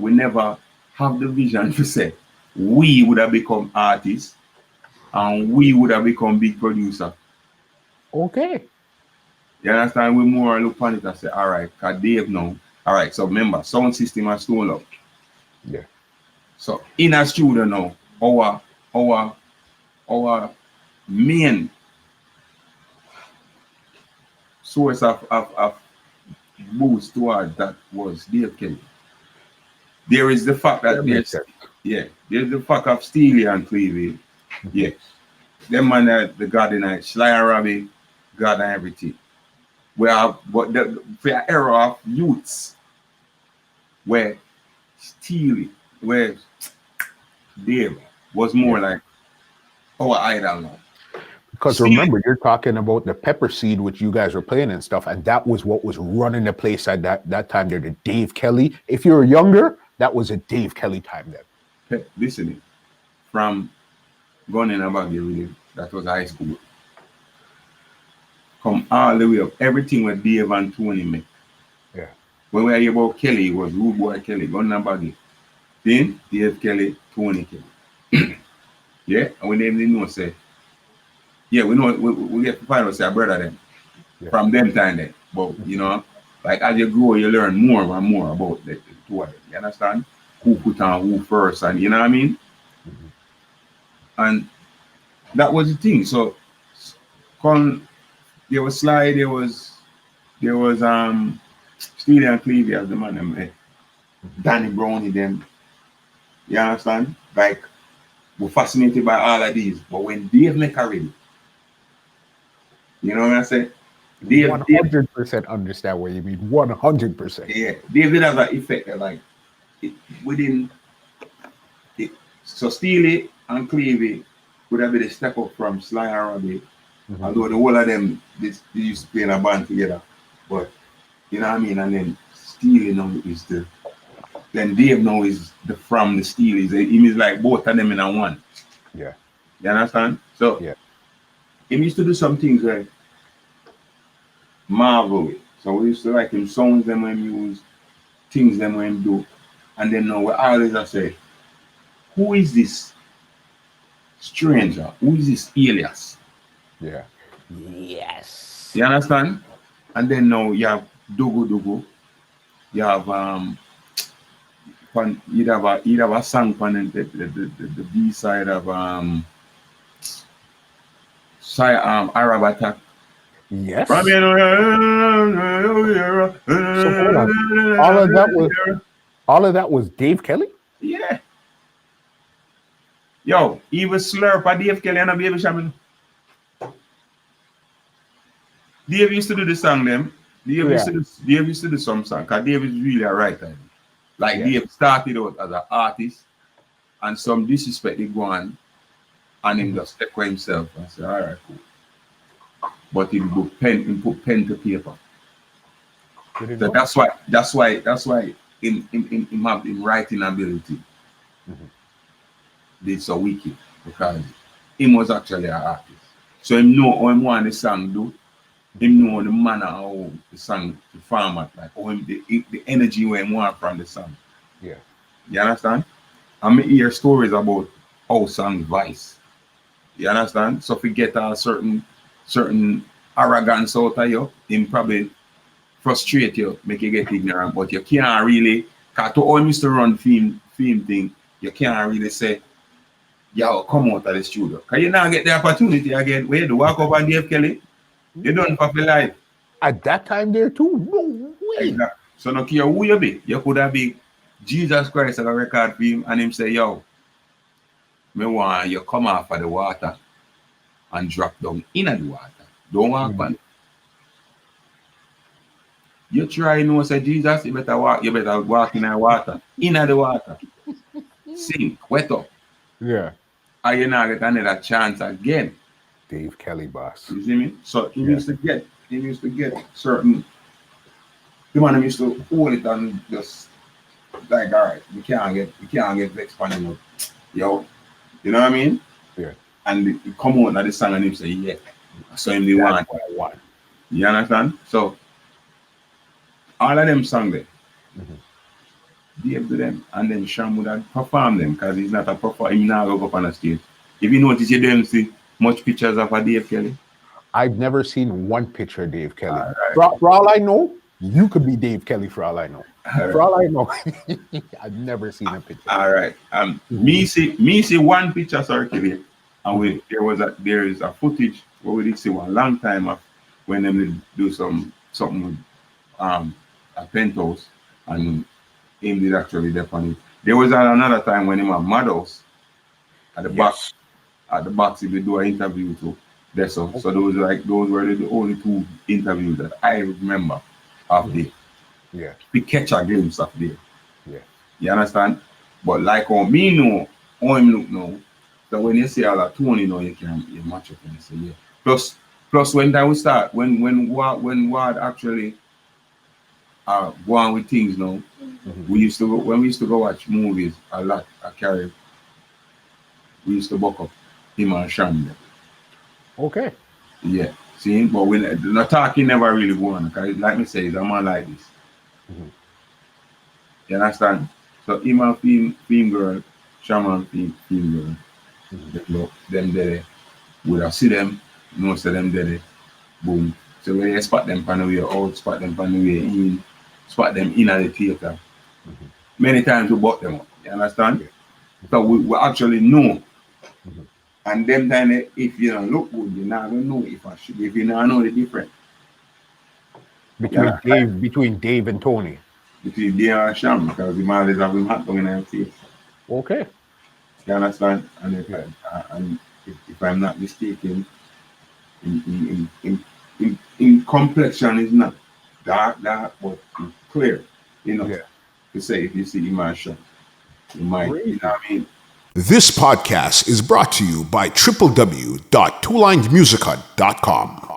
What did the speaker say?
we never have the vision to say we would have become artists and we would have become big producer. Okay. You understand? We more look on it and say, all right, cause Dave now. All right, so remember, sound system has stole up. Yeah. So in a studio now, our main source of boost towards that was Dave Kelly. There is the fact that there's the fact of Steely and Clevie. Yeah. Them man the God in it, Sly and Robbie, God and everything. We have but the era of youths where Steely, where Dave was more like our idol now. Because remember, you're talking about the Pepperseed, which you guys were playing and stuff, and that was what was running the place at that time. They're the Dave Kelly. If you were younger, that was a Dave Kelly time then. Listening from Gun in a Baggy Rhythm, that was high school. Come all the way up, everything with Dave and Tony make. Yeah. When we hear about Kelly, it was Rude Boy Kelly, Gun in a Baggy. Then Dave Kelly, Tony Kelly. Yeah, and we name the know say. Yeah, we know we get to find out say a brother then. Yeah. From them time then. But you know, like as you grow, you learn more and more about the two of them. You understand? Who put on who first, and you know what I mean? Mm-hmm. And that was the thing. So there was Sly, there was Steely and Clevie as the man them, Danny Brownie them. You understand? Like we're fascinated by all of these. But when Dave make a ready, you know what I say? Dave 100% understand what you mean. 100%. Yeah, Dave did have that effect that like within it. So Steely and Clevie would have been a step up from Sly and Robbie. Mm-hmm. Although the whole of them they used to play in a band together. But you know what I mean? And then Steely now is then Dave now is from the Steely. He means like both of them in a one. Yeah. You understand? So yeah. He used to do some things like marvel with. So we used to like him songs them when he use, things them when he do. And then now we always I say, who is this stranger? Who is this alias? Yeah. Yes. You understand? And then now you have Dugu. You have you'd have a song on the B side of Arab Attack. Yes. So hold on. All of that was Dave Kelly? Yeah. Yo, even Slurp at Dave Kelly and a Baby Shaman. Dave used to do the song them. Dave used to do some song because Dave is really a writer. Like Dave started out as an artist and some disrespect he go on and him just take for himself and say, all right, cool. But he put pen to paper. So that's why in writing ability it's so wicked because he was actually an artist. So he know how he want the song do. He know the manner how the song the format like how the energy where he want from the song. Yeah. You understand? And me hear stories about how songs vice. You understand? So if you get a certain arrogance out of you, him probably frustrate you, make you get ignorant, but you can't really, because to all Mr. Run film thing, you can't really say, yo, come out of the studio. Because you now get the opportunity again, where you walk up on Dave Kelly, you don't for life. At that time there too? No way. Exactly. So no care who you be, you could have been Jesus Christ at a record film and him say, yo, me want you come off of the water and drop down in the water. Don't walk on. You try know say Jesus, you better walk in the water. In the water. Sink, wet up. Yeah. And you now get another chance again. Dave Kelly boss. You see me? So he used to get certain the man used to hold it and just like all right, we can't get vexed on him. Yo. You know what I mean? Yeah. And he come out of the song and him say, yeah. So him the one. You understand? So all of them songs there. Dave do them, and then Sham would have perform them because he's not a performer. He not go up on a stage. If you notice, you don't see much pictures of a Dave Kelly. I've never seen one picture of Dave Kelly. All right. For all I know, you could be Dave Kelly for all I know. For all I know, I've never seen a picture. All right. Me see one picture circulate, and there is a footage where we did see one long time of when them did do something with a penthouse, and him did actually dep on it. There was another time when him at Madhouse at the box he did do an interview too. That's all. So those were the only two interviews that I remember of there. Yeah. We catch a glimpse of there. Yeah. You understand? But like on me know, on him look now. So when you say all that tone, you know, you match up and say yeah. Plus when that we start, when Ward actually go on with things now, when we used to go watch movies a lot at Carib, we used to buck up him and Sham. Okay. Yeah. See, but when the talking never really go on, because like me say, it's a man like this. You understand? So him and film girl, Shaman film girl, them there, would have see them, most of them there, boom. So when you spot them on the way out, spot them on the way in, spot them in at the theater. Many times we bought them up. You understand? So we actually know. And them time, if you don't look good, you not gonna know if you not know the difference. Between Dave and Tony. Between Dave and Sham, because the man is having hot dog in their face. Okay. You understand? And if I'm not mistaken, in complexion is not dark, but clear. You know, to say if you see the man Sham, you might, you know what I mean? This podcast is brought to you by www.twolinedmusichut.com.